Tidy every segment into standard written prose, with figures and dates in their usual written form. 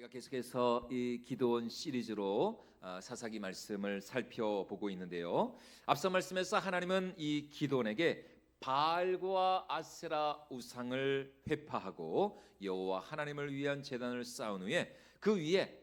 우리가 계속해서 이 기도원 시리즈로 사사기 말씀을 살펴보고 있는데요. 앞서 말씀에서 하나님은 이 기도원에게 바알과 아세라 우상을 회파하고 여호와 하나님을 위한 제단을 쌓은 후에 그 위에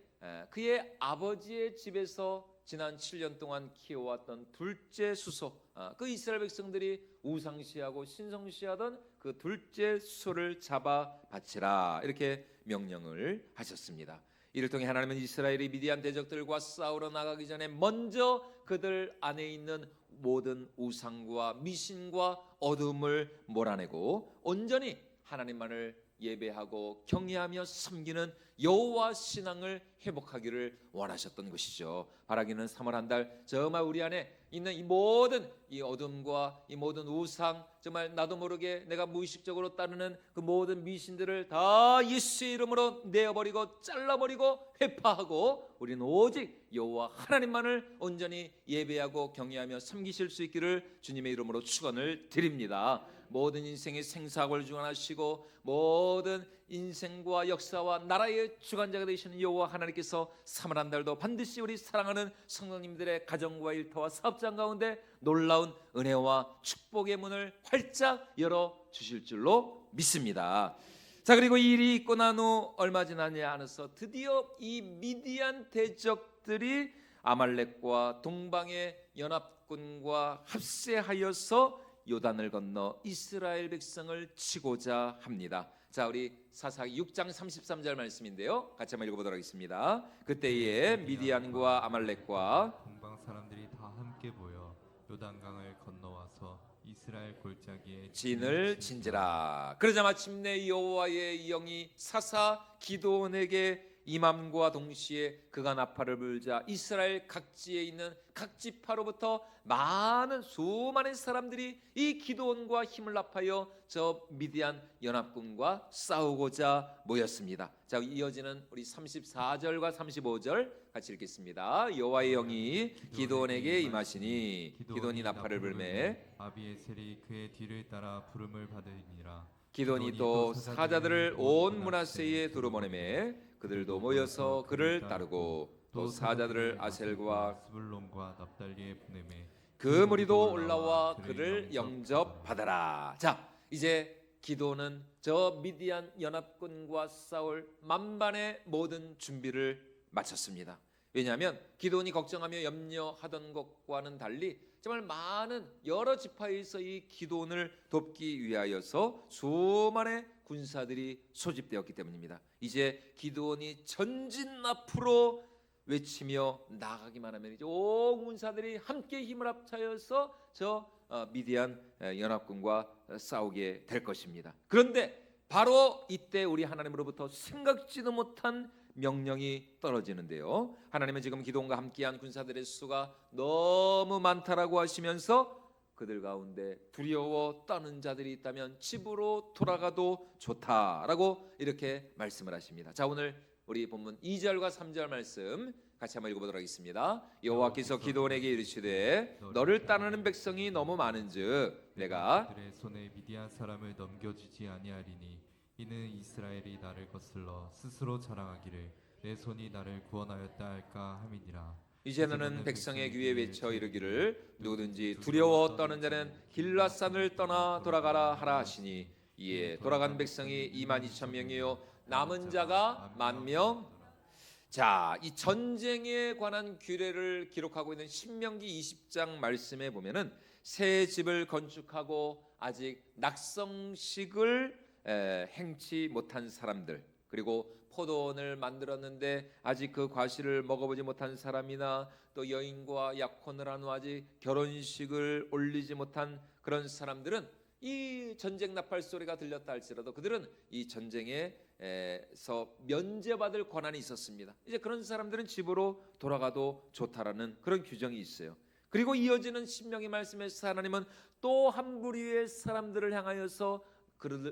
그의 아버지의 집에서 지난 7년 동안 키워왔던 둘째 수소, 그 이스라엘 백성들이 우상시하고 신성시하던 그 둘째 수소를 잡아 바치라, 이렇게 명령을 하셨습니다. 이를 통해 하나님은 이스라엘이 미디안 대적들과 싸우러 나가기 전에 먼저 그들 안에 있는 모든 우상과 미신과 어둠을 몰아내고 온전히 하나님만을 예배하고 경외하며 섬기는 여호와 신앙을 회복하기를 원하셨던 것이죠. 바라기는 3월 한 달 정말 우리 안에 있는 이 모든 이 어둠과 이 모든 우상, 정말 나도 모르게 내가 무의식적으로 따르는 그 모든 미신들을 다 예수의 이름으로 내어버리고 잘라버리고 회파하고 우리는 오직 여호와 하나님만을 온전히 예배하고 경외하며 섬기실 수 있기를 주님의 이름으로 축원을 드립니다. 모든 인생의 생사학을 주관하시고 모든 인생과 역사와 나라의 주관자가 되시는 여호와 하나님께서 3월 한 달도 반드시 우리 사랑하는 성도님들의 가정과 일터와 사업장 가운데 놀라운 은혜와 축복의 문을 활짝 열어주실 줄로 믿습니다. 자, 그리고 이 일이 있고 난 후 얼마 지나지 않아서 드디어 이 미디안 대적들이 아말렉과 동방의 연합군과 합세하여서 요단을 건너 이스라엘 백성을 치고자 합니다. 자, 우리 사사기 6장 33절 말씀인데요, 같이 한번 읽어보도록 하겠습니다. 그때에 미디안과 아말렉과 동방 사람들이 다 함께 모여 요단강을 건너와서 이스라엘 골짜기에 진을 친지라. 그러자 마침내 여호와의 영이 사사 기드온에게 임함과 동시에 그가 나팔을 불자 이스라엘 각지에 있는 각 지파로부터 많은 수많은 사람들이 이 기드온과 힘을 합하여 저 미디안 연합군과 싸우고자 모였습니다. 자, 이어지는 우리 34절과 35절 같이 읽겠습니다. 여호와의 영이 기드온에게 임하시니 기드온이 나팔을 불매 아비에셀이 그의 뒤를 따라 부름을 받으니라. 기드온이 또 사자들을 온 므낫세에 두루보내매 그들도 모여서 그를 따르고 또 사자들을 아셀과 스불론과 납달리에 보내매 그 무리도 올라와 그를 영접하더라. 자, 이제 기드온은 저 미디안 연합군과 싸울 만반의 모든 준비를 마쳤습니다. 왜냐하면 기드온이 걱정하며 염려하던 것과는 달리 정말 많은 여러 지파에서 이 기드온을 돕기 위하여서 수많은 군사들이 소집되었기 때문입니다. 이제 기드온이 전진 앞으로 외치며 나가기만 하면 이제 온 군사들이 함께 힘을 합쳐서 저 미디안 연합군과 싸우게 될 것입니다. 그런데 바로 이때 우리 하나님으로부터 생각지도 못한 명령이 떨어지는데요. 하나님은 지금 기드온과 함께한 군사들의 수가 너무 많다라고 하시면서 그들 가운데 두려워 떠는 자들이 있다면 집으로 돌아가도 좋다라고 이렇게 말씀을 하십니다. 자, 오늘 우리 본문 2절과 3절 말씀 같이 한번 읽어보도록 하겠습니다. 여호와께서 기드온에게 이르시되 너를 따르는 백성이 너무 많은즉 내가 그들의 손에 미디안 사람을 넘겨주지 아니하리니 이는 이스라엘이 나를 거슬러 스스로 자랑하기를 내 손이 나를 구원하였다 할까 함이니라. 이제 너는 백성의 귀에 외쳐 이르기를 누구든지 두려워 떠는 자는 길라산을 떠나 돌아가라 하라 하시니 이에 돌아간 백성이 22,000명이요 남은 자가 10,000명. 자, 이 전쟁에 관한 규례를 기록하고 있는 신명기 20장 말씀에 보면은 새 집을 건축하고 아직 낙성식을 행치 못한 사람들, 그리고 포도원을 만들었는데 아직 그 과실을 먹어보지 못한 사람이나 또 여인과 약혼을 한 후 아직 결혼식을 올리지 못한 그런 사람들은 이 전쟁 나팔 소리가 들렸다 할지라도 그들은 이 전쟁에서 면제받을 권한이 있었습니다. 이제 그런 사람들은 집으로 돌아가도 좋다라는 그런 규정이 있어요. 그리고 이어지는 신명기 말씀에서 하나님은 또 한 부류의 사람들을 향하여서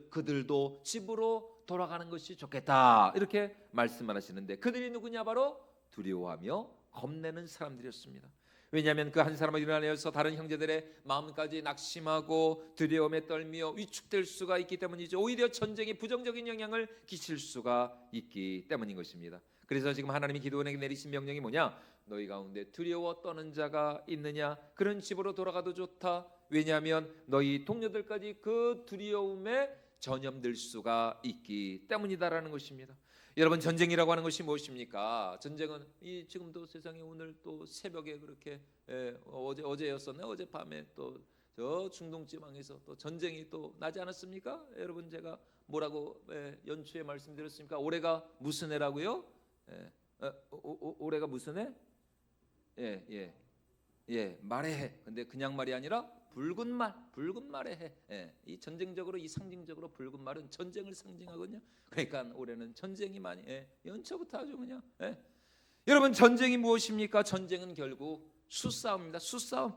그들도 집으로 돌아가는 것이 좋겠다 이렇게 말씀을 하시는데 그들이 누구냐? 바로 두려워하며 겁내는 사람들이었습니다. 왜냐하면 그 한 사람을 일어나서 다른 형제들의 마음까지 낙심하고 두려움에 떨며 위축될 수가 있기 때문이죠. 오히려 전쟁에 부정적인 영향을 끼칠 수가 있기 때문인 것입니다. 그래서 지금 하나님이 기드온에게 내리신 명령이 뭐냐? 너희 가운데 두려워 떠는 자가 있느냐? 그런 집으로 돌아가도 좋다. 왜냐하면 너희 동료들까지 그 두려움에 전염될 수가 있기 때문이다라는 것입니다. 여러분, 전쟁이라고 하는 것이 무엇입니까? 전쟁은 이 지금도 세상에 오늘 또 새벽에 그렇게 어제였었네, 어젯밤에 또 저 중동 지방에서 또 전쟁이 또 나지 않았습니까? 여러분, 제가 뭐라고 연초에 말씀드렸습니까? 올해가 무슨 해라고요? 올해가 무슨 해? 말의 해. 근데 그냥 말이 아니라 붉은 말의 해. 이 전쟁적으로, 이 상징적으로 붉은 말은 전쟁을 상징하거든요. 그러니까 올해는 전쟁이 많이 연초부터 아주 그냥. 여러분, 전쟁이 무엇입니까? 전쟁은 결국 수싸움입니다. 수싸움.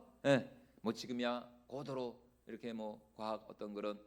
뭐 지금이야 고도로 이렇게 뭐 과학 어떤 그런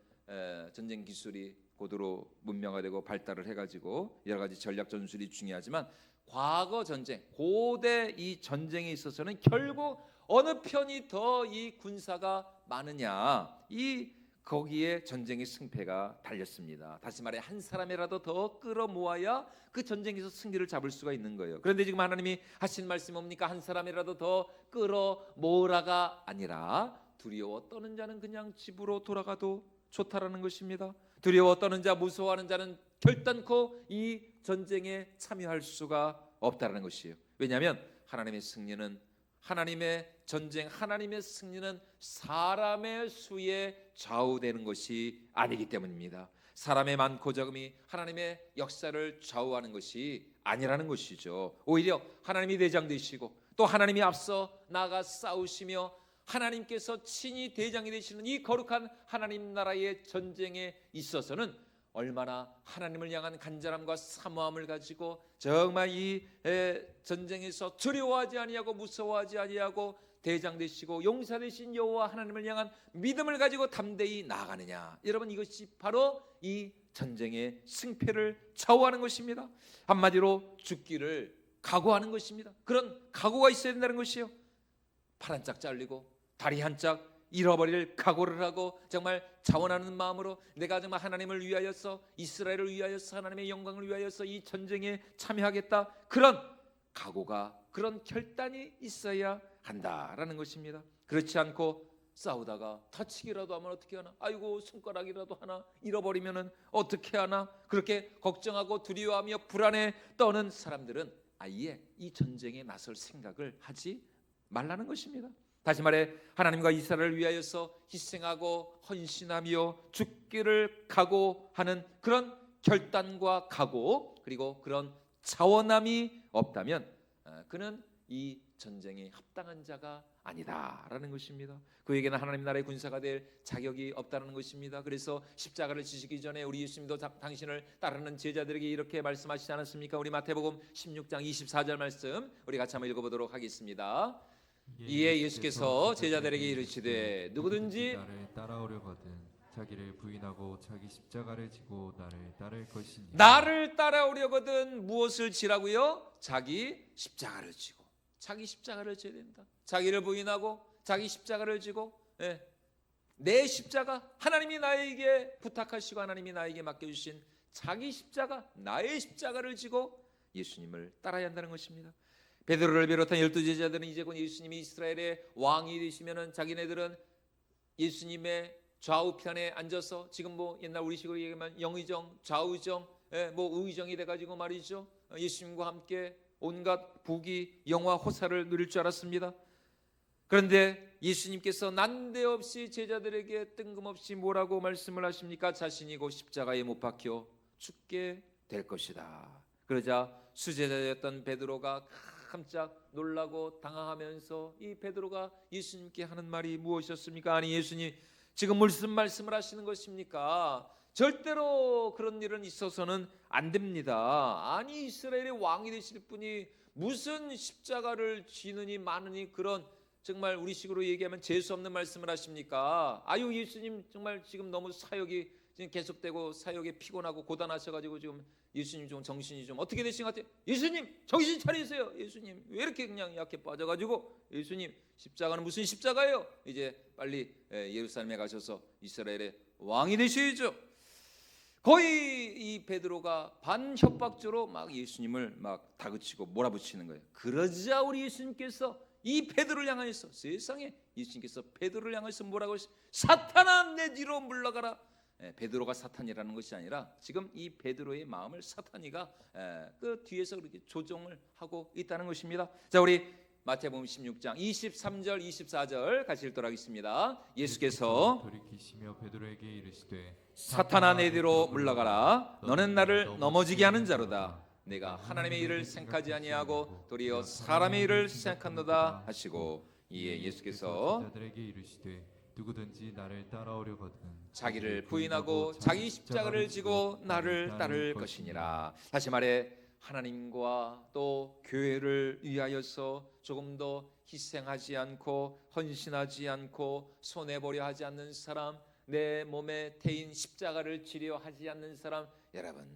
전쟁 기술이 고도로 문명화되고 발달을 해가지고 여러 가지 전략 전술이 중요하지만, 과거 전쟁, 고대 이 전쟁에 있어서는 결국 어느 편이 더 이 군사가 많으냐, 이 거기에 전쟁의 승패가 달렸습니다. 다시 말해 한 사람이라도 더 끌어모아야 그 전쟁에서 승리를 잡을 수가 있는 거예요. 그런데 지금 하나님이 하신 말씀이 뭡니까? 한 사람이라도 더 끌어모으라가 아니라 두려워 떠는 자는 그냥 집으로 돌아가도 좋다라는 것입니다. 두려워 떠는 자, 무서워하는 자는 결단코 이 전쟁에 참여할 수가 없다라는 것이에요. 왜냐하면 하나님의 승리는, 하나님의 전쟁, 하나님의 승리는 사람의 수에 좌우되는 것이 아니기 때문입니다. 사람의 많고 적음이 하나님의 역사를 좌우하는 것이 아니라는 것이죠. 오히려 하나님이 대장 되시고 또 하나님이 앞서 나가 싸우시며 하나님께서 친히 대장이 되시는 이 거룩한 하나님 나라의 전쟁에 있어서는 얼마나 하나님을 향한 간절함과 사모함을 가지고 정말 이 전쟁에서 두려워하지 아니하고 무서워하지 아니하고 대장 되시고 용사 되신 여호와 하나님을 향한 믿음을 가지고 담대히 나아가느냐. 여러분, 이것이 바로 이 전쟁의 승패를 좌우하는 것입니다. 한마디로 죽기를 각오하는 것입니다. 그런 각오가 있어야 된다는 것이에요. 팔 한 짝 잘리고 다리 한 짝 잃어버릴 각오를 하고 정말 자원하는 마음으로 내가 정말 하나님을 위하여서, 이스라엘을 위하여서, 하나님의 영광을 위하여서 이 전쟁에 참여하겠다, 그런 각오가, 그런 결단이 있어야 한다라는 것입니다. 그렇지 않고 싸우다가 다치기라도 하면 어떻게 하나, 아이고 손가락이라도 하나 잃어버리면 어떻게 하나, 그렇게 걱정하고 두려워하며 불안에 떠는 사람들은 아예 이 전쟁에 나설 생각을 하지 말라는 것입니다. 다시 말해 하나님과 이스라엘을 위하여서 희생하고 헌신하며 죽기를 각오하는 그런 결단과 각오, 그리고 그런 자원함이 없다면 그는 이 전쟁에 합당한 자가 아니다라는 것입니다. 그에게는 하나님 나라의 군사가 될 자격이 없다는 것입니다. 그래서 십자가를 지시기 전에 우리 예수님도 당신을 따르는 제자들에게 이렇게 말씀하시지 않았습니까? 우리 마태복음 16장 24절 말씀 우리 같이 한번 읽어보도록 하겠습니다. 이에 예수께서 제자들에게 이르시되 누구든지 나를 따라오려거든 자기를 부인하고 자기 십자가를 지고 나를 따를 것이니. 나를 따라오려거든 무엇을 지라고요? 자기 십자가를 지고. 자기 십자가를 져야 된다. 자기를 부인하고 자기 십자가를 지고, 내 십자가, 하나님이 나에게 부탁하시고 하나님이 나에게 맡겨주신 자기 십자가, 나의 십자가를 지고 예수님을 따라야 한다는 것입니다. 베드로를 비롯한 12제자들은 이제 곧 예수님이 이스라엘의 왕이 되시면은 자기네들은 예수님의 좌우편에 앉아서, 지금 뭐 옛날 우리식으로 얘기하면 영의정, 좌우정, 뭐 의정이 돼가지고 말이죠, 예수님과 함께 온갖 부귀, 영화, 호사를 누릴 줄 알았습니다. 그런데 예수님께서 난데없이 제자들에게 뜬금없이 뭐라고 말씀을 하십니까? 자신이 곧 십자가에 못 박혀 죽게 될 것이다. 그러자 수제자였던 베드로가 깜짝 놀라고 당황하면서 이 베드로가 예수님께 하는 말이 무엇이었습니까? 아니 예수님 지금 무슨 말씀을 하시는 것입니까? 절대로 그런 일은 있어서는 안 됩니다. 아니 이스라엘의 왕이 되실 분이 무슨 십자가를 지느니 마느니 그런 정말 우리식으로 얘기하면 재수 없는 말씀을 하십니까? 아유 예수님 정말 지금 너무 사역이 지금 계속되고 사역에 피곤하고 고단하셔가지고 지금 예수님 좀 정신이 좀 어떻게 되신 것 같아요? 예수님 정신 차리세요. 예수님 왜 이렇게 그냥 약해 빠져가지고 예수님 십자가는 무슨 십자가예요? 이제 빨리 예루살렘에 가셔서 이스라엘의 왕이 되셔야죠. 거의 이 베드로가 반협박조로 막 예수님을 막 다그치고 몰아붙이는 거예요. 그러자 우리 예수님께서 이 베드로를 향하여서 세상에 예수님께서 베드로를 향하여서 뭐라고 하시? 사탄아 내 뒤로 물러가라. 베드로가 사탄이라는 것이 아니라 지금 이 베드로의 마음을 사탄이가 그 뒤에서 그렇게 조종을 하고 있다는 것입니다. 자, 우리 마태복음 16장 23절 24절 같이 읽도록 하겠습니다. 예수께서 돌이키시며 베드로에게 이르시되 사탄아 내 뒤로 물러가라. 너는 나를 넘어지게 하는 자로다. 내가 하나님의 일을 생각하지 아니하고 도리어 사람의 일을 생각한도다 하시고, 이에 예수께서 제자들에게 이르시되 누구든지 나를 따라오려거든 자기를 부인하고 자기 십자가를 지고 나를 따를 것이니라. 다시 말해 하나님과 또 교회를 위하여서 조금 더 희생하지 않고 헌신하지 않고 손해보려 하지 않는 사람, 내 몸에 태인 십자가를 지려 하지 않는 사람, 여러분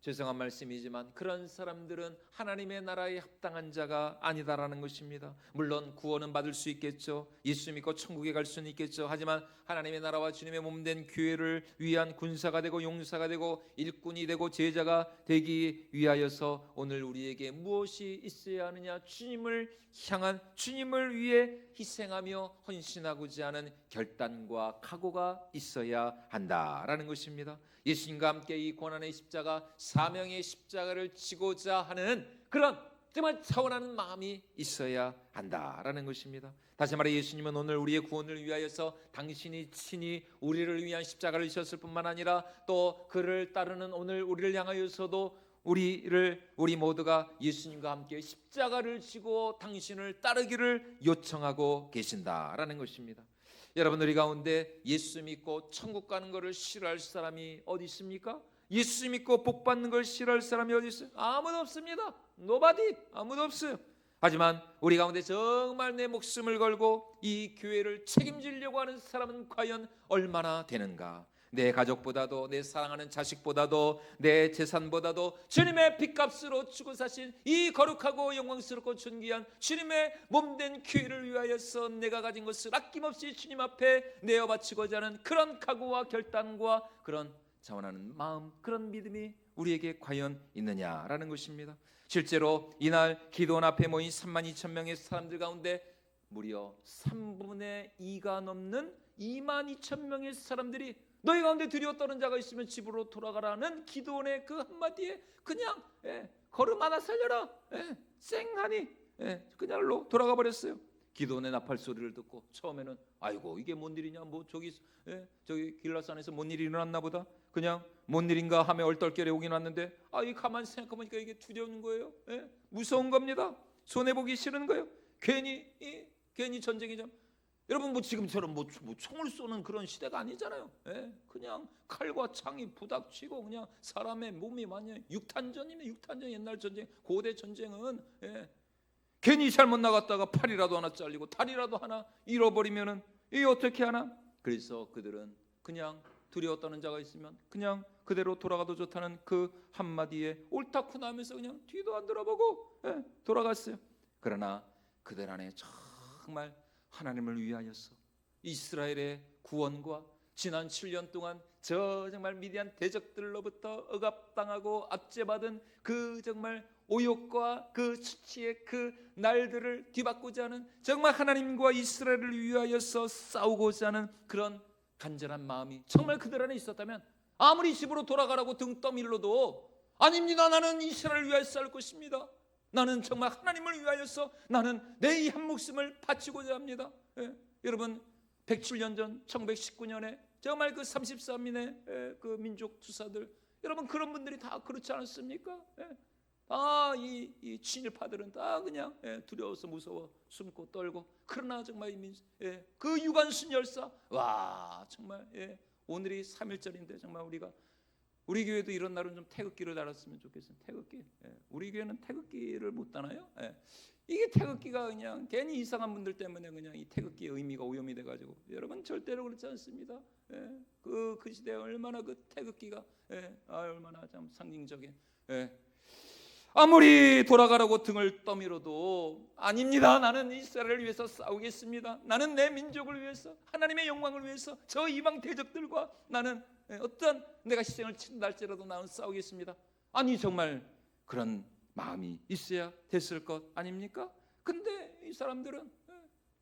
죄송한 말씀이지만 그런 사람들은 하나님의 나라에 합당한 자가 아니다라는 것입니다. 물론 구원은 받을 수 있겠죠. 예수 믿고 천국에 갈 수는 있겠죠. 하지만 하나님의 나라와 주님의 몸된 교회를 위한 군사가 되고 용사가 되고 일꾼이 되고 제자가 되기 위하여서 오늘 우리에게 무엇이 있어야 하느냐? 주님을 향한, 주님을 위해 희생하며 헌신하고자 하는 결단과 각오가 있어야 한다라는 것입니다. 예수님과 함께 이 고난의 십자가, 사명의 십자가를 지고자 하는 그런 정말 차원하는 마음이 있어야 한다라는 것입니다. 다시 말해 예수님은 오늘 우리의 구원을 위하여서 당신이 친히 우리를 위한 십자가를 지셨을 뿐만 아니라 또 그를 따르는 오늘 우리를 향하여서도 우리 모두가 예수님과 함께 십자가를 지고 당신을 따르기를 요청하고 계신다라는 것입니다. 여러분, 우리 가운데 예수 믿고 천국 가는 것을 싫어할 사람이 어디 있습니까? 예수 믿고 복 받는 걸 싫어할 사람이 어디 있어요? 아무도 없습니다. Nobody, 아무도 없어요. 하지만 우리 가운데 정말 내 목숨을 걸고 이 교회를 책임지려고 하는 사람은 과연 얼마나 되는가? 내 가족보다도, 내 사랑하는 자식보다도, 내 재산보다도 주님의 핏값으로 주고 사신 이 거룩하고 영광스럽고 존귀한 주님의 몸된 교회를 위하여서 내가 가진 것을 아낌없이 주님 앞에 내어 바치고자 하는 그런 각오와 결단과 그런 자원하는 마음, 그런 믿음이 우리에게 과연 있느냐라는 것입니다. 실제로 이날 기도원 앞에 모인 32,000명의 사람들 가운데 무려 3분의 2가 넘는 22,000명의 사람들이 너희 가운데 두려워 떠는 자가 있으면 집으로 돌아가라는 기도원의 그 한마디에 그냥 걸음 하나 살려라, 쌩하니 그냥로 돌아가 버렸어요. 기도원의 나팔 소리를 듣고 처음에는 아이고 이게 뭔 일이냐, 뭐 저기 길라산에서 뭔 일이 일어났나 보다, 그냥 뭔 일인가 하며 얼떨결에 오긴 왔는데 이 가만 생각해보니까 이게 두려운 거예요. 무서운 겁니다. 손해보기 싫은 거예요. 괜히 전쟁이죠. 여러분 지금처럼 총을 쏘는 그런 시대가 아니잖아요. 그냥 칼과 창이 부닥치고 그냥 사람의 몸이 완전 육탄전이네. 육탄전, 옛날 전쟁, 고대 전쟁은 괜히 잘못 나갔다가 팔이라도 하나 잘리고 다리라도 하나 잃어버리면은 이 어떻게 하나? 그래서 그들은 그냥 두려워 떠는 자가 있으면 그냥 그대로 돌아가도 좋다는 그 한마디에 옳다구나 하면서 그냥 뒤도 안 돌아보고 돌아갔어요. 그러나 그들 안에 정말 하나님을 위하여서 이스라엘의 구원과 지난 7년 동안 저 정말 미디안 대적들로부터 억압당하고 압제받은 그 정말 오욕과 그 수치의 그 날들을 뒤바꾸자 하는, 정말 하나님과 이스라엘을 위하여서 싸우고자 하는 그런 간절한 마음이 정말 그들 안에 있었다면 아무리 집으로 돌아가라고 등 떠밀러도 아닙니다, 나는 이스라엘을 위하여 싸울 것입니다, 나는 정말 하나님을 위하여서 나는 내 이 한 목숨을 바치고자 합니다. 여러분 107년 전 1919년에 정말 그 33인의 그 민족 투사들, 여러분 그런 분들이 다 그렇지 않았습니까? 다 이 친일파들은 다 그냥 두려워서 무서워 숨고 떨고, 그러나 정말 그 유관순 열사, 와 정말 오늘이 3.1절인데 정말 우리 교회도 이런 날은 좀 태극기를 달았으면 좋겠어요. 태극기. 우리 교회는 태극기를 못 다나요? 이게 태극기가 그냥 괜히 이상한 분들 때문에 그냥 이 태극기의 의미가 오염이 돼가지고, 여러분 절대로 그렇지 않습니다. 그 시대에 얼마나 그 태극기가 얼마나 참 상징적인. 아무리 돌아가라고 등을 떠밀어도 아닙니다. 나는 이스라엘을 위해서 싸우겠습니다. 나는 내 민족을 위해서, 하나님의 영광을 위해서, 저 이방 대적들과 나는 어떤 내가 희생을 친달지라도 나는 싸우겠습니다. 아니 정말 그런 마음이 있어야 됐을 것 아닙니까? 근데 이 사람들은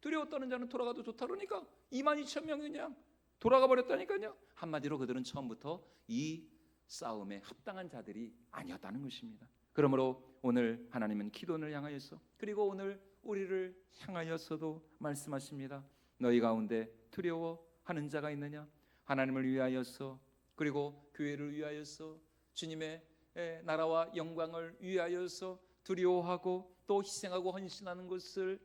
두려워 떠는 자는 돌아가도 좋다 그러니까 22,000명이 그냥 돌아가 버렸다니까요. 한마디로 그들은 처음부터 이 싸움에 합당한 자들이 아니었다는 것입니다. 그러므로 오늘 하나님은 기도원을 향하여서, 그리고 오늘 우리를 향하여서도 말씀하십니다. 너희 가운데 두려워하는 자가 있느냐? 하나님을 위하여서, 그리고 교회를 위하여서, 주님의 나라와 영광을 위하여서 두려워하고 또 희생하고 헌신하는 것을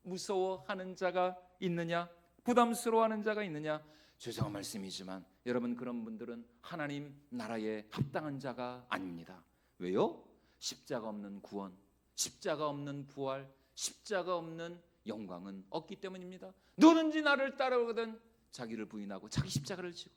무서워하는 자가 있느냐? 부담스러워하는 자가 있느냐? 죄송한 말씀이지만 여러분, 그런 분들은 하나님 나라에 합당한 자가 아닙니다. 왜요? 십자가 없는 구원, 십자가 없는 부활, 십자가 없는 영광은 없기 때문입니다. 누구든지 나를 따라오거든 자기를 부인하고 자기 십자가를 지고,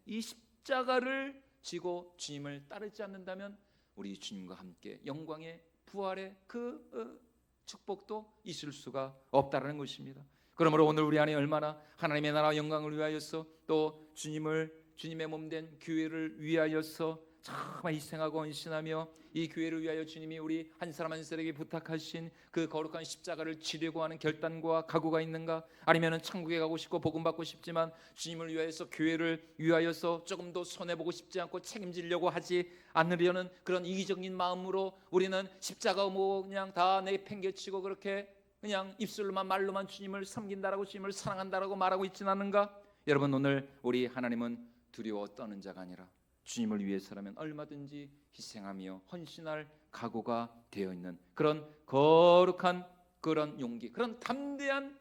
이 십자가를 지고 주님을 따르지 않는다면 우리 주님과 함께 영광의 부활의 그 축복도 있을 수가 없다라는 것입니다. 그러므로 오늘 우리 안에 얼마나 하나님의 나라 영광을 위하여서, 또 주님의 몸된 교회를 위하여서 정말 희생하고 헌신하며 이 교회를 위하여 주님이 우리 한 사람 한 사람에게 부탁하신 그 거룩한 십자가를 지려고 하는 결단과 각오가 있는가? 아니면은 천국에 가고 싶고 복음 받고 싶지만 주님을 위하여서, 교회를 위하여서 조금 더 손해보고 싶지 않고 책임지려고 하지 않으려는 그런 이기적인 마음으로 우리는 십자가 뭐 그냥 다 내팽개치고 그렇게 그냥 입술로만 말로만 주님을 섬긴다라고, 주님을 사랑한다라고 말하고 있지는 않은가? 여러분, 오늘 우리 하나님은 두려워 떠는 자가 아니라 주님을 위해서라면 얼마든지 희생하며 헌신할 각오가 되어 있는 그런 거룩한, 그런 용기, 그런 담대한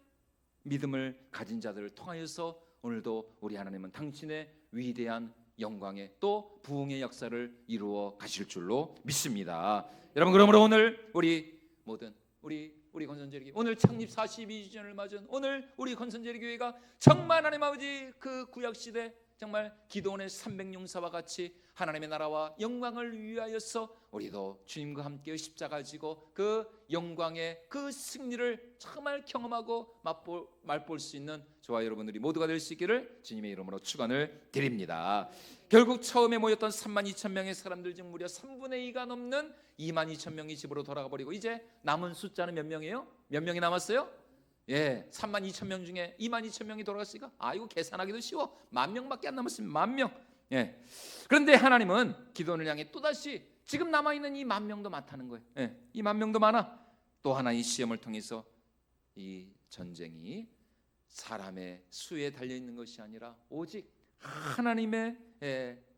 믿음을 가진 자들을 통하여서 오늘도 우리 하나님은 당신의 위대한 영광의 또 부흥의 역사를 이루어 가실 줄로 믿습니다. 여러분, 그러므로 오늘 우리 모든 우리 건선제리 오늘 창립 42주년을 맞은 오늘 우리 건선제리 교회가 정말 하나님 아버지 그 구약 시대 정말 기도원의 300용사와 같이 하나님의 나라와 영광을 위하여서 우리도 주님과 함께 십자가 지고 그 영광의 그 승리를 정말 경험하고 맛볼 수 있는 저와 여러분들이 모두가 될 수 있기를 주님의 이름으로 축원을 드립니다. 결국 처음에 모였던 32,000명의 사람들 중 무려 3분의 2가 넘는 22,000명이 집으로 돌아가 버리고 이제 남은 숫자는 몇 명이에요? 몇 명이 남았어요? 32,000명 중에 22,000명이 돌아갔으니까 이거 계산하기도 쉬워. 10,000명밖에 안 남았습니다. 10,000명. 그런데 하나님은 기도원을 향해 또다시 지금 남아있는 이 10,000명도 많다는 거예요. 이 10,000명도 많아. 또 하나 이 시험을 통해서 이 전쟁이 사람의 수에 달려있는 것이 아니라 오직 하나님의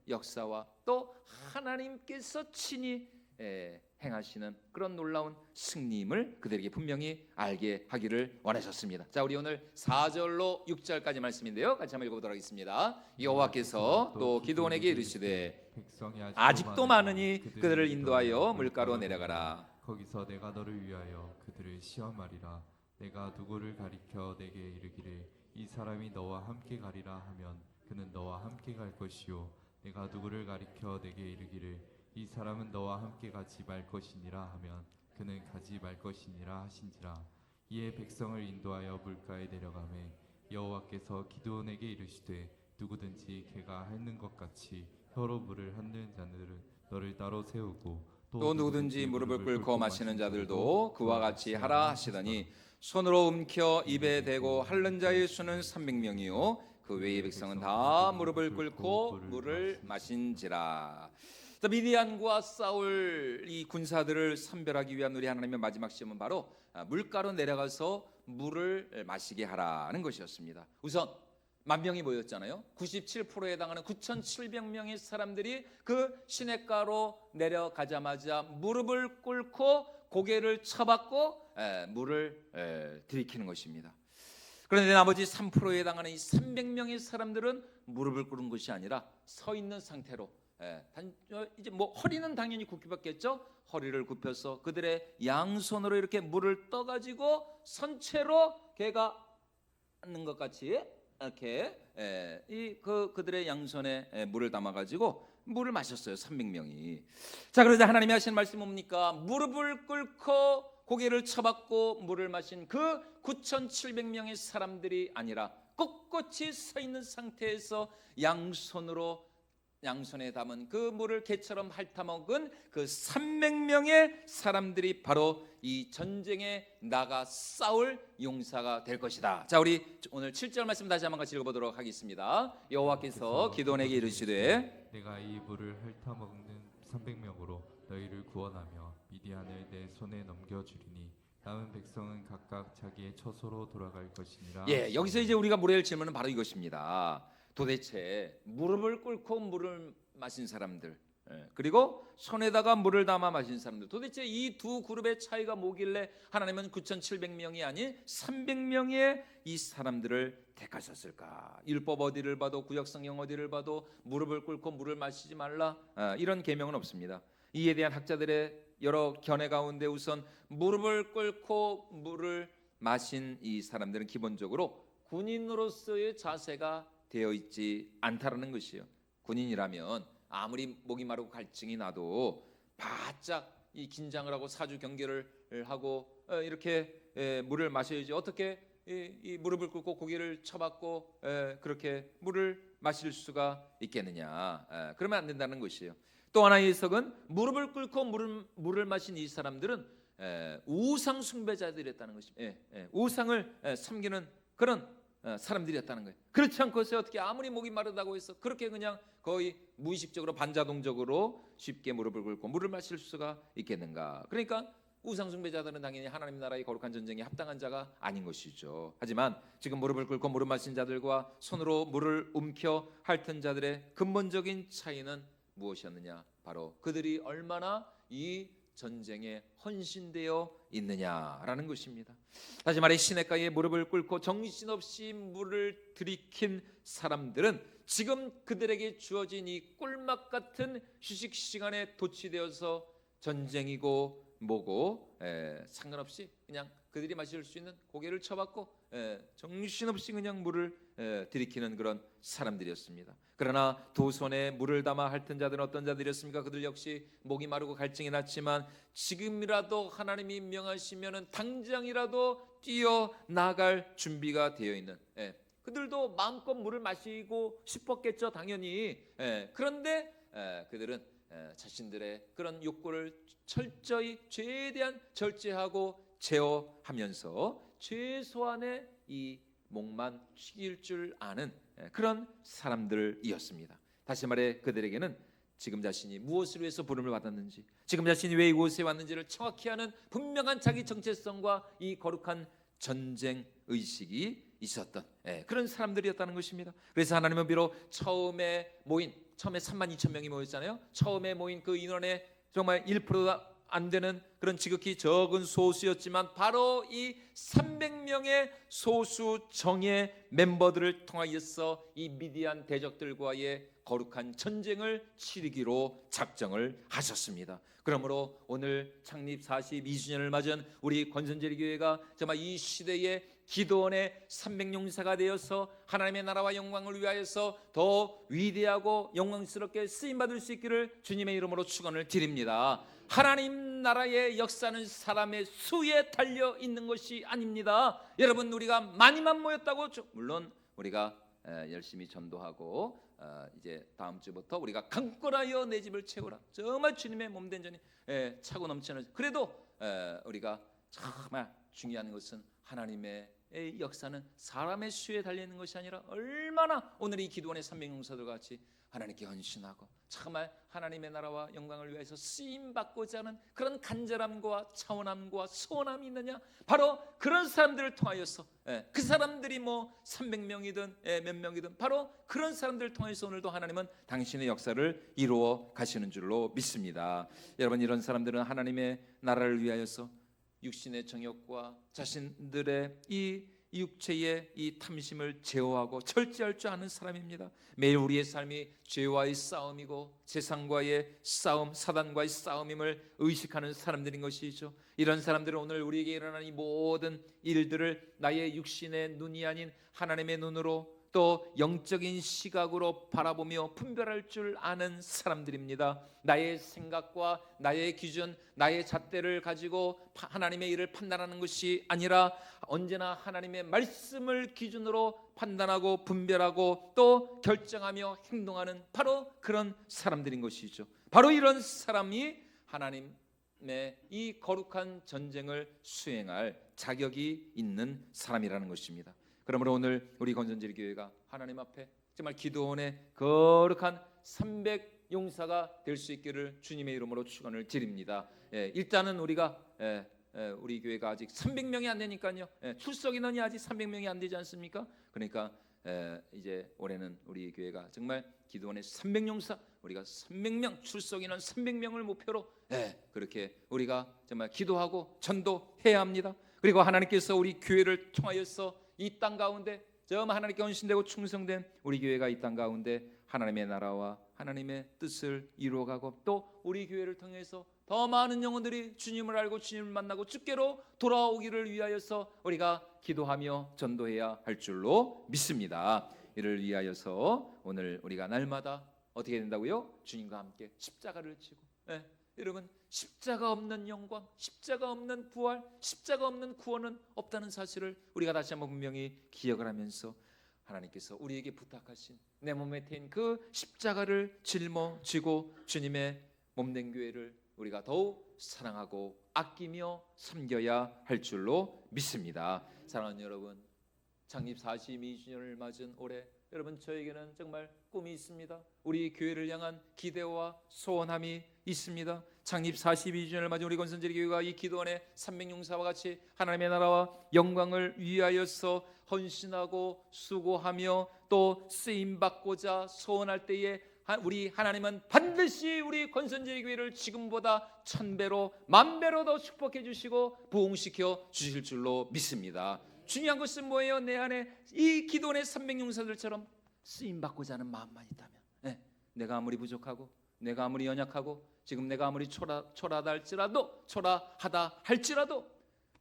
역사와 또 하나님께서 친히 행하시는 그런 놀라운 승리임을 그들에게 분명히 알게 하기를 원하셨습니다. 자, 우리 오늘 4절로 6절까지 말씀인데요, 같이 한번 읽어보도록 하겠습니다. 여호와께서 또 기드온에게 이르시되 아직도 많으니 그들을 인도하여 물가로 내려가라. 거기서 내가 너를 위하여 그들을 시험하리라. 내가 누구를 가리켜 내게 이르기를 이 사람이 너와 함께 가리라 하면 그는 너와 함께 갈 것이요 내가 누구를 가리켜 내게 이르기를 이 사람은 너와 함께 가지 말 것이니라 하면 그는 가지 말 것이니라 하신지라. 이에 백성을 인도하여 물가에 내려가매 여호와께서 기드온에게 이르시되 누구든지 걔가 핥는 것 같이 혀로 물을 핥는 자들은 너를 따로 세우고 또 누구든지 무릎을 꿇고 마시는 자들도 그와 같이 하라 하시더니 손으로 움켜 입에 대고 핥는 자의 수는 300명이요 그 외의 백성은 다 무릎을 꿇고 물을 마신지라. 미디안과 싸울 이 군사들을 선별하기 위한 우리 하나님의 마지막 시험은 바로 물가로 내려가서 물을 마시게 하라는 것이었습니다. 우선 10,000명이 모였잖아요. 97%에 해당하는 9,700명의 사람들이 그 시냇가로 내려가자마자 무릎을 꿇고 고개를 쳐박고 물을 들이키는 것입니다. 그런데 나머지 3%에 해당하는 이 300명의 사람들은 무릎을 꿇은 것이 아니라 서 있는 상태로 이제 허리는 당연히 굽히겠죠. 허리를 굽혀서 그들의 양손으로 이렇게 물을 떠가지고 선체로 개가 앉는 것 같이 이렇게 그들의 양손에 물을 담아 가지고 물을 마셨어요. 300명이. 자, 그러자 하나님이 하시는 말씀이 뭡니까? 무릎을 꿇고 고개를 쳐박고 물을 마신 그 9,700명의 사람들이 아니라 꼿꼿이 서 있는 상태에서 양손에 담은 그 물을 개처럼 핥아먹은 그 300명의 사람들이 바로 이 전쟁에 나가 싸울 용사가 될 것이다. 자, 우리 오늘 7절 말씀 다시 한번 같이 읽어보도록 하겠습니다. 여호와께서 기드온에게 이르시되 내가 이 물을 핥아먹는 300명으로 너희를 구원하며 미디안을 내 손에 넘겨주리니 남은 백성은 각각 자기의 처소로 돌아갈 것이니라. 예, 여기서 이제 우리가 물어야 할 질문은 바로 이것입니다. 도대체 무릎을 꿇고 물을 마신 사람들, 그리고 손에다가 물을 담아 마신 사람들, 도대체 이 두 그룹의 차이가 뭐길래 하나님은 9,700명이 아닌 300명의 이 사람들을 택하셨을까? 율법 어디를 봐도, 구약성경 어디를 봐도 무릎을 꿇고 물을 마시지 말라, 이런 계명은 없습니다. 이에 대한 학자들의 여러 견해 가운데 우선 무릎을 꿇고 물을 마신 이 사람들은 기본적으로 군인으로서의 자세가 되어 있지 않다라는 것이요. 군인이라면 아무리 목이 마르고 갈증이 나도 바짝 이 긴장을 하고 사주 경계를 하고 이렇게 물을 마셔야지. 어떻게 이 무릎을 꿇고 고개를 쳐박고 그렇게 물을 마실 수가 있겠느냐? 그러면 안 된다는 것이에요. 또 하나의 해석은 무릎을 꿇고 물을 마신 이 사람들은 우상 숭배자들이었다는 것입니다. 우상을 섬기는 그런 사람들이었다는 거예요. 그렇지 않고서 어떻게 아무리 목이 마르다고 해서 그렇게 그냥 거의 무의식적으로 반자동적으로 쉽게 무릎을 꿇고 물을 마실 수가 있겠는가? 그러니까 우상 숭배자들은 당연히 하나님 나라의 거룩한 전쟁에 합당한 자가 아닌 것이죠. 하지만 지금 무릎을 꿇고 물을 마신 자들과 손으로 물을 움켜 핥은 자들의 근본적인 차이는 무엇이었느냐? 바로 그들이 얼마나 이 전쟁에 헌신되어 있느냐라는 것입니다. 다시 말해 시냇가에 무릎을 꿇고 정신없이 물을 들이킨 사람들은 지금 그들에게 주어진 이 꿀맛 같은 휴식 시간에 도취되어서 전쟁이고 뭐고 상관없이 그냥 그들이 마실 수 있는 고개를 쳐박고 정신없이 그냥 물을 들이키는 그런 사람들이었습니다. 그러나 두 손에 물을 담아 핥은 자들은 어떤 자들이었습니까? 그들 역시 목이 마르고 갈증이 났지만 지금이라도 하나님이 명하시면은 당장이라도 뛰어나갈 준비가 되어 있는, 그들도 마음껏 물을 마시고 싶었겠죠, 당연히. 그런데 그들은 자신들의 그런 욕구를 철저히 최대한 절제하고 제어하면서 최소한의 이 목만 죽일 줄 아는 그런 사람들이었습니다. 다시 말해 그들에게는 지금 자신이 무엇을 위해서 부름을 받았는지, 지금 자신이 왜 이곳에 왔는지를 정확히 아는 분명한 자기 정체성과 이 거룩한 전쟁 의식이 있었던 그런 사람들이었다는 것입니다. 그래서 하나님은 비록 처음에 32,000명이 모였잖아요. 처음에 모인 그 인원의 정말 1%가 안 되는 그런 지극히 적은 소수였지만 바로 이 300명의 소수 정예 멤버들을 통하여서 이 미디안 대적들과의 거룩한 전쟁을 치르기로 작정을 하셨습니다. 그러므로 오늘 창립 42주년을 맞은 우리 권선제리 교회가 정말 이 시대의 기도원의 300용사가 되어서 하나님의 나라와 영광을 위하여서 더 위대하고 영광스럽게 쓰임받을 수 있기를 주님의 이름으로 축원을 드립니다. 하나님 나라의 역사는 사람의 수에 달려 있는 것이 아닙니다. 여러분, 우리가 많이만 모였다고 물론 우리가 열심히 전도하고 이제 다음 주부터 우리가 강권하여 내 집을 채우라, 정말 주님의 몸된 전이 차고 넘치는, 그래도 우리가 정말 중요한 것은 하나님의 역사는 사람의 수에 달려 있는 것이 아니라 얼마나 오늘 이 기도원의 300용사들 같이 하나님께 헌신하고 정말 하나님의 나라와 영광을 위해서 쓰임받고자 하는 그런 간절함과 차원함과 소원함이 있느냐, 바로 그런 사람들을 통하여서 그 사람들이 뭐 300명이든 몇 명이든 바로 그런 사람들을 통해서 오늘도 하나님은 당신의 역사를 이루어 가시는 줄로 믿습니다. 여러분, 이런 사람들은 하나님의 나라를 위하여서 육신의 정욕과 자신들의 이 육체의 이 탐심을 제어하고 절제할 줄 아는 사람입니다. 매일 우리의 삶이 죄와의 싸움이고 세상과의 싸움, 사단과의 싸움임을 의식하는 사람들인 것이죠. 이런 사람들은 오늘 우리에게 일어나는 이 모든 일들을 나의 육신의 눈이 아닌 하나님의 눈으로 또 영적인 시각으로 바라보며 분별할 줄 아는 사람들입니다. 나의 생각과 나의 기준, 나의 잣대를 가지고 하나님의 일을 판단하는 것이 아니라 언제나 하나님의 말씀을 기준으로 판단하고 분별하고 또 결정하며 행동하는 바로 그런 사람들인 것이죠. 바로 이런 사람이 하나님의 이 거룩한 전쟁을 수행할 자격이 있는 사람이라는 것입니다. 그러므로 오늘 우리 건전지리 교회가 하나님 앞에 정말 기도원의 거룩한 300 용사가 될 수 있기를 주님의 이름으로 축원을 드립니다. 일단은 우리가 우리 교회가 아직 300명이 안 되니까요. 출석 인원이 아직 300명이 안 되지 않습니까? 그러니까 이제 올해는 우리 교회가 정말 기도원의 300 용사, 우리가 300명 출석 인원 300명을 목표로 그렇게 우리가 정말 기도하고 전도해야 합니다. 그리고 하나님께서 우리 교회를 통하여서 이 땅 가운데 정말 하나님께 헌신되고 충성된 우리 교회가 이 땅 가운데 하나님의 나라와 하나님의 뜻을 이루어가고 또 우리 교회를 통해서 더 많은 영혼들이 주님을 알고 주님을 만나고 주께로 돌아오기를 위하여서 우리가 기도하며 전도해야 할 줄로 믿습니다. 이를 위하여서 오늘 우리가 날마다 어떻게 된다고요? 주님과 함께 십자가를 지고 여러분 십자가 없는 영광, 십자가 없는 부활, 십자가 없는 구원은 없다는 사실을 우리가 다시 한번 분명히 기억을 하면서 하나님께서 우리에게 부탁하신 내 몸에 태인 그 십자가를 짊어지고 주님의 몸된 교회를 우리가 더욱 사랑하고 아끼며 섬겨야 할 줄로 믿습니다. 사랑하는 여러분, 창립 42주년을 맞은 올해 여러분 저에게는 정말 꿈이 있습니다. 우리 교회를 향한 기대와 소원함이 있습니다. 창립 42주년을 맞은 우리 건선제리 교회가 이 기도원의 300용사와 같이 하나님의 나라와 영광을 위하여서 헌신하고 수고하며 또 쓰임받고자 소원할 때에 우리 하나님은 반드시 우리 건선제리 교회를 지금보다 1000배로 10,000배로 더 축복해 주시고 부흥시켜 주실 줄로 믿습니다. 중요한 것은 뭐예요? 내 안에 이 기도원의 300용사들처럼 쓰임받고자 하는 마음만 있다면 내가 아무리 부족하고 내가 아무리 연약하고 지금 내가 아무리 초라하다 할지라도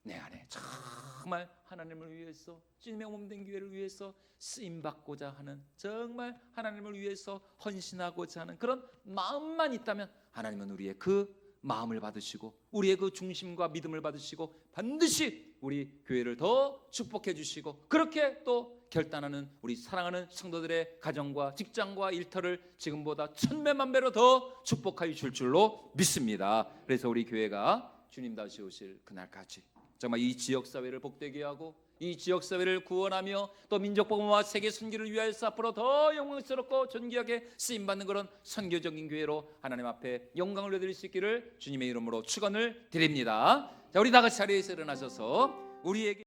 내 안에 정말 하나님을 위해서 주님의 몸된 교회를 위해서 쓰임받고자 하는 정말 하나님을 위해서 헌신하고자 하는 그런 마음만 있다면 하나님은 우리의 그 마음을 받으시고 우리의 그 중심과 믿음을 받으시고 반드시 우리 교회를 더 축복해 주시고 그렇게 또 결단하는 우리 사랑하는 성도들의 가정과 직장과 일터를 지금보다 1000배 10,000배로 더 축복하여 줄 줄로 믿습니다. 그래서 우리 교회가 주님 다시 오실 그날까지 정말 이 지역사회를 복되게 하고 이 지역사회를 구원하며 또 민족복음화 세계 선교를 위하여서 앞으로 더 영광스럽고 존귀하게 쓰임받는 그런 선교적인 교회로 하나님 앞에 영광을 얻을 수 있기를 주님의 이름으로 축원을 드립니다. 자, 우리 다 같이 자리에서 일어나셔서 우리에게